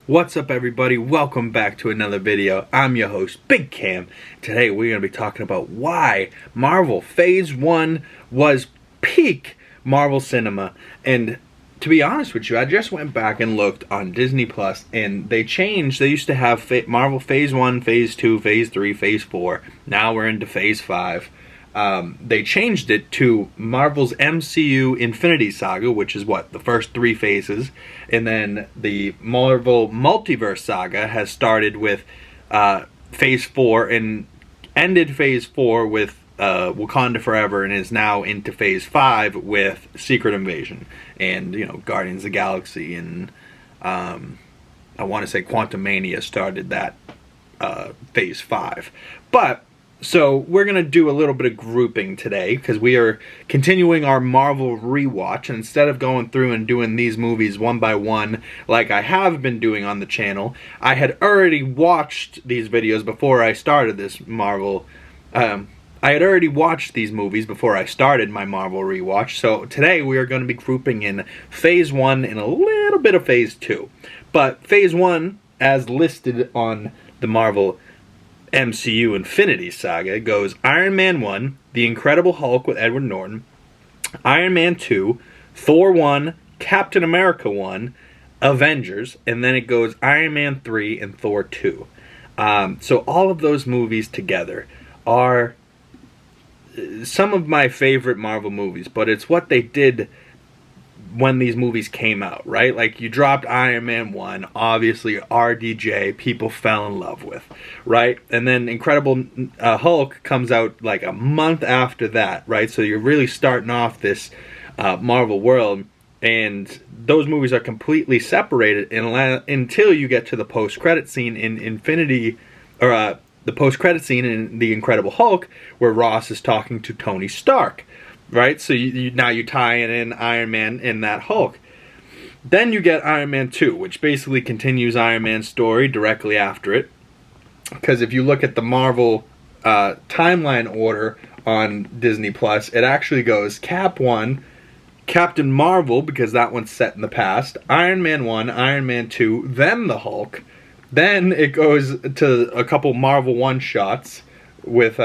What's up, everybody? Welcome back to another video. I'm your host, Big Cam. Today we're going to be talking about why Marvel Phase 1 was peak Marvel cinema. And to be honest with you, I just went back and looked on Disney Plus, and they changed. They used to have Marvel Phase 1, Phase 2, Phase 3, Phase 4. Now we're into Phase 5. They changed it to Marvel's MCU Infinity Saga, which is the first 3 phases, and then the Marvel Multiverse Saga has started with Phase 4 and ended Phase 4 with Wakanda Forever, and is now into Phase 5 with Secret Invasion and Guardians of the Galaxy, and I want to say Quantumania started that Phase 5, So we're going to do a little bit of grouping today because we are continuing our Marvel Rewatch. And instead of going through and doing these movies one by one like I have been doing on the channel, I had already watched these videos before I started this Marvel. I had already watched these movies before I started my Marvel Rewatch. So today we are going to be grouping in Phase 1 and a little bit of Phase 2. But Phase 1, as listed on the Marvel MCU Infinity Saga, goes Iron Man 1, The Incredible Hulk with Edward Norton, Iron Man 2, Thor 1, Captain America 1, Avengers, and then it goes Iron Man 3 and Thor 2. So all of those movies together are some of my favorite Marvel movies, but it's what they did when these movies came out, right? Like, you dropped Iron Man 1, obviously RDJ, people fell in love with, right? And then Incredible Hulk comes out like a month after that, right? So you're really starting off this Marvel world, and those movies are completely separated until you get to the post-credit scene in the post-credit scene in The Incredible Hulk, where Ross is talking to Tony Stark. Right, so now you tie in Iron Man and that Hulk. Then you get Iron Man 2, which basically continues Iron Man's story directly after it. Because if you look at the Marvel timeline order on Disney Plus, it actually goes Cap 1, Captain Marvel, because that one's set in the past, Iron Man 1, Iron Man 2, then the Hulk. Then it goes to a couple Marvel one-shots with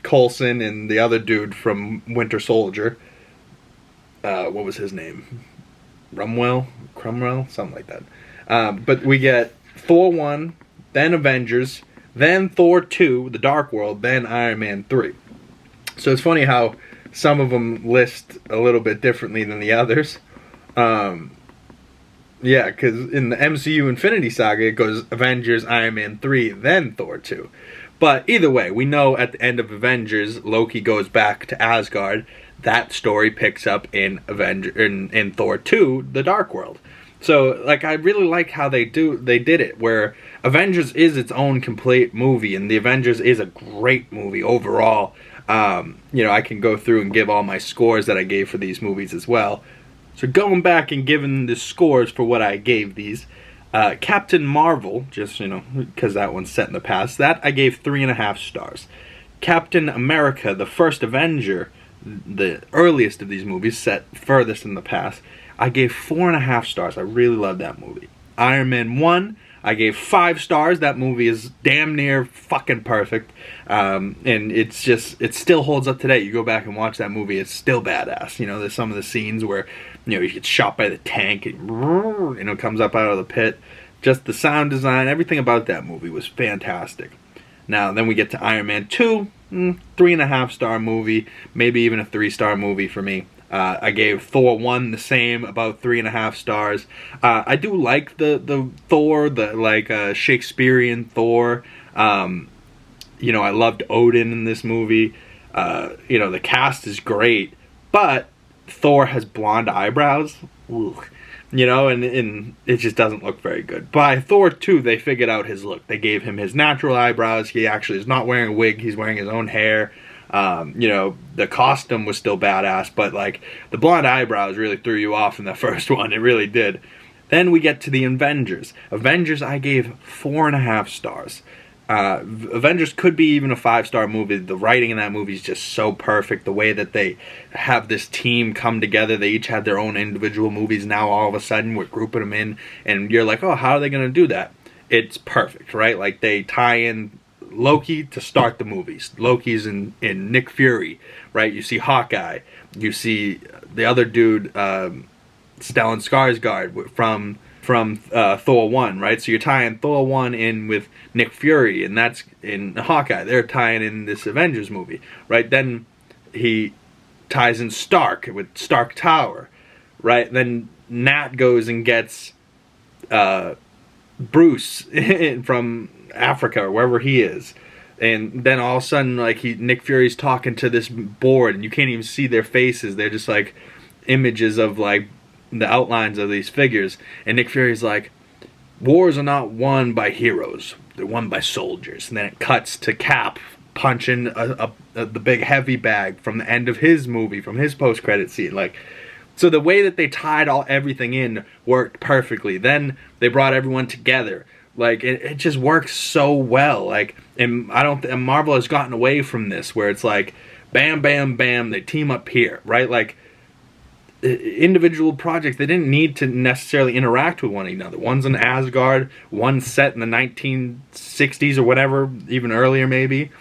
Coulson and the other dude from Winter Soldier. What was his name? Cromwell? Something like that. But we get Thor 1, then Avengers, then Thor 2, The Dark World, then Iron Man 3. So it's funny how some of them list a little bit differently than the others. Yeah, because in the MCU Infinity Saga, it goes Avengers, Iron Man 3, then Thor 2. But either way, we know at the end of Avengers, Loki goes back to Asgard. That story picks up in Thor 2, The Dark World. So, like, I really like how they did it, where Avengers is its own complete movie, and The Avengers is a great movie overall. I can go through and give all my scores that I gave for these movies as well. So going back and giving the scores for what I gave these, Captain Marvel, just, because that one's set in the past, that I gave 3.5 stars. Captain America, the first Avenger, the earliest of these movies, set furthest in the past, I gave 4.5 stars. I really love that movie. Iron Man 1, I gave 5 stars. That movie is damn near fucking perfect. And it still holds up today. You go back and watch that movie, it's still badass. There's some of the scenes where, he gets shot by the tank and, comes up out of the pit. Just the sound design, everything about that movie was fantastic. Now, then we get to Iron Man 2, 3.5 star movie, maybe even a 3-star movie for me. I gave Thor 1 the same, about 3.5 stars. I do like the Thor, the Shakespearean Thor. I loved Odin in this movie. The cast is great, but Thor has blonde eyebrows. Ugh. And it just doesn't look very good. By Thor 2, they figured out his look. They gave him his natural eyebrows. He actually is not wearing a wig. He's wearing his own hair. The costume was still badass, but, the blonde eyebrows really threw you off in the first one. It really did. Then we get to the Avengers. Avengers, I gave 4.5 stars. Avengers could be even a 5-star movie. The writing in that movie is just so perfect. The way that they have this team come together. They each had their own individual movies. Now all of a sudden we're grouping them in, and you're like, oh, how are they going to do that? It's perfect, right? Like they tie in Loki to start the movies. Loki's in Nick Fury, right? You see Hawkeye. You see the other dude, Stellan Skarsgård from Thor 1, right? So you're tying Thor 1 in with Nick Fury, and that's in Hawkeye. They're tying in this Avengers movie, right? Then he ties in Stark with Stark Tower, right? Then Nat goes and gets Bruce from Africa or wherever he is. And then all of a sudden, like, Nick Fury's talking to this board, and you can't even see their faces. They're just, like, images of, like, the outlines of these figures. And Nick Fury's like, wars are not won by heroes, they're won by soldiers. And then it cuts to Cap punching the big heavy bag from the end of his movie, from his post-credit scene. Like, so the way that they tied everything in worked perfectly. Then they brought everyone together. Like, it just works so well. Like, and Marvel has gotten away from this, where it's like, bam, bam, bam, they team up here, right? Like, individual projects, they didn't need to necessarily interact with one another. One's in Asgard, one's set in the 1960s or whatever, even earlier maybe.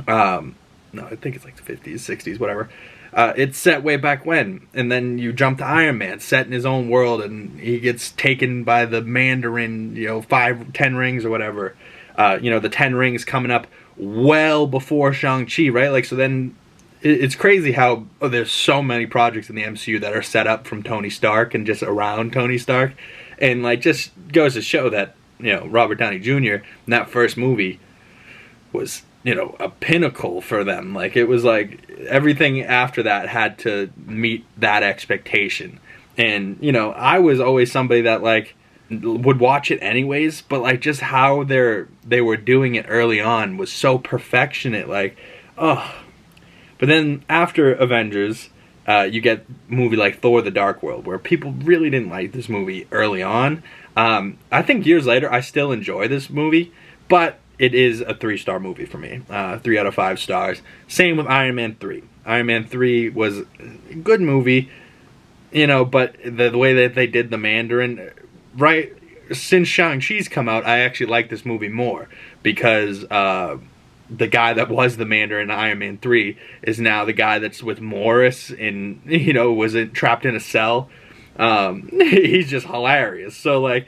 No, I think it's like the 50s, 60s, whatever. It's set way back when. And then you jump to Iron Man, set in his own world, and he gets taken by the Mandarin, 10 rings or whatever. The 10 rings coming up well before Shang-Chi, right? Like, so then it's crazy how there's so many projects in the MCU that are set up from Tony Stark and just around Tony Stark. And, like, just goes to show that, Robert Downey Jr. in that first movie was, a pinnacle for them. Like, it was like everything after that had to meet that expectation. And, I was always somebody that, like, would watch it anyways, but, like, just how they were doing it early on was so perfectionate. Like, oh. But then after Avengers, you get a movie like Thor: The Dark World, where people really didn't like this movie early on. I think years later, I still enjoy this movie, but it is a 3-star movie for me. 3 out of 5 stars. Same with Iron Man 3. Iron Man 3 was a good movie, but the way that they did the Mandarin, right? Since Shang-Chi's come out, I actually like this movie more, because the guy that was the Mandarin in Iron Man 3 is now the guy that's with Morris and, was trapped in a cell. He's just hilarious. So, like,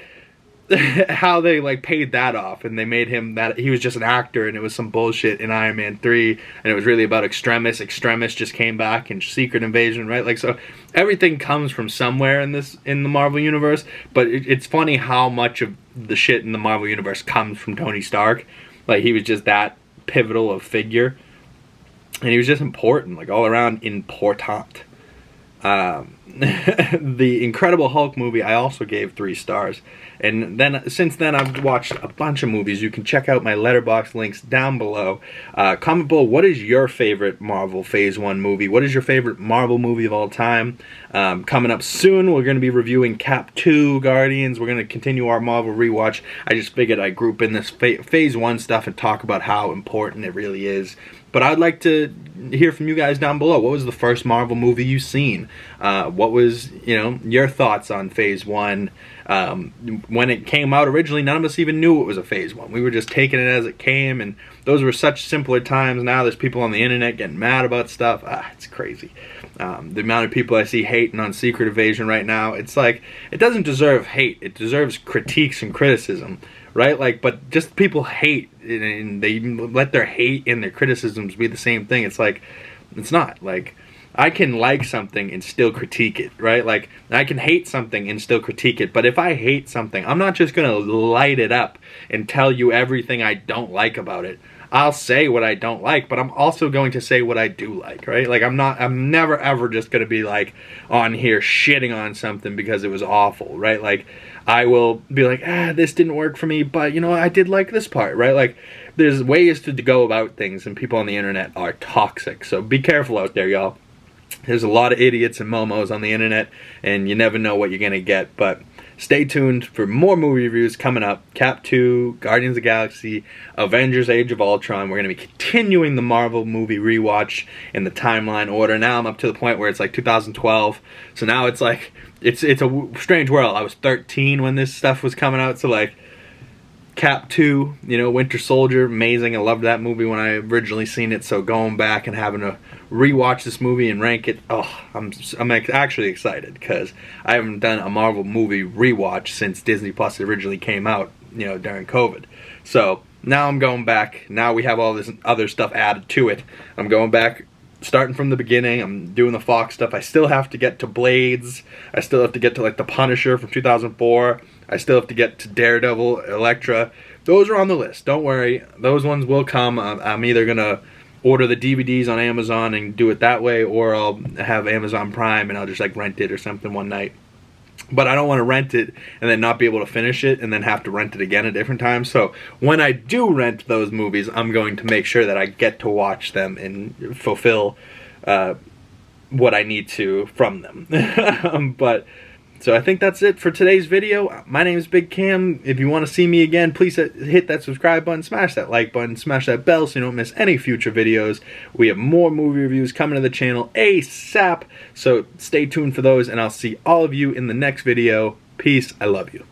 how they, like, paid that off, and they made him that he was just an actor, and it was some bullshit in Iron Man 3, and it was really about Extremis. Extremis just came back in Secret Invasion, right? Like, so everything comes from somewhere in the Marvel Universe, but it's funny how much of the shit in the Marvel Universe comes from Tony Stark. Like, he was just that pivotal of figure, and he was just important, like, all around important. The Incredible Hulk movie I also gave 3 stars, and then since then I've watched a bunch of movies. You can check out my Letterboxd links down below. Comment below, what is your favorite Marvel Phase 1 movie? What is your favorite Marvel movie of all time? Coming up soon, we're going to be reviewing Cap 2 Guardians. We're going to continue our Marvel rewatch. I just figured I'd group in this Phase 1 stuff and talk about how important it really is. But I'd like to hear from you guys down below. What was the first Marvel movie you've seen? What was, your thoughts on Phase 1? When it came out originally, none of us even knew it was a Phase 1. We were just taking it as it came, and those were such simpler times. Now there's people on the internet getting mad about stuff. It's crazy. The amount of people I see hating on Secret Invasion right now, it's like, it doesn't deserve hate. It deserves critiques and criticism. Right? Like, but just people hate, and they let their hate and their criticisms be the same thing. It's like, it's not. Like, I can like something and still critique it, right? Like, I can hate something and still critique it, but if I hate something, I'm not just going to light it up and tell you everything I don't like about it. I'll say what I don't like, but I'm also going to say what I do like, right? Like, I'm never ever just going to be, like, on here shitting on something because it was awful, right? Like, I will be like, this didn't work for me, but, I did like this part, right? Like, there's ways to go about things, and people on the internet are toxic, so be careful out there, y'all. There's a lot of idiots and momos on the internet, and you never know what you're going to get, but stay tuned for more movie reviews coming up. Cap 2, Guardians of the Galaxy, Avengers Age of Ultron. We're going to be continuing the Marvel movie rewatch in the timeline order. Now I'm up to the point where it's like 2012. So now it's like, it's a strange world. I was 13 when this stuff was coming out, so like, Cap 2, you know, Winter Soldier, amazing. I loved that movie when I originally seen it, so going back and having to rewatch this movie and rank it, oh, I'm actually excited, because I haven't done a Marvel movie rewatch since Disney Plus originally came out, you know, during COVID. So now I'm going back. Now we have all this other stuff added to it. I'm going back, starting from the beginning. I'm doing the Fox stuff. I still have to get to Blades. I still have to get to like the Punisher from 2004. I still have to get to Daredevil, Elektra. Those are on the list. Don't worry. Those ones will come. I'm either going to order the DVDs on Amazon and do it that way, or I'll have Amazon Prime and I'll just like rent it or something one night. But I don't want to rent it and then not be able to finish it and then have to rent it again at different times. So when I do rent those movies, I'm going to make sure that I get to watch them and fulfill what I need to from them. So I think that's it for today's video. My name is Big Cam. If you want to see me again, please hit that subscribe button, smash that like button, smash that bell so you don't miss any future videos. We have more movie reviews coming to the channel ASAP, so stay tuned for those, and I'll see all of you in the next video. Peace. I love you.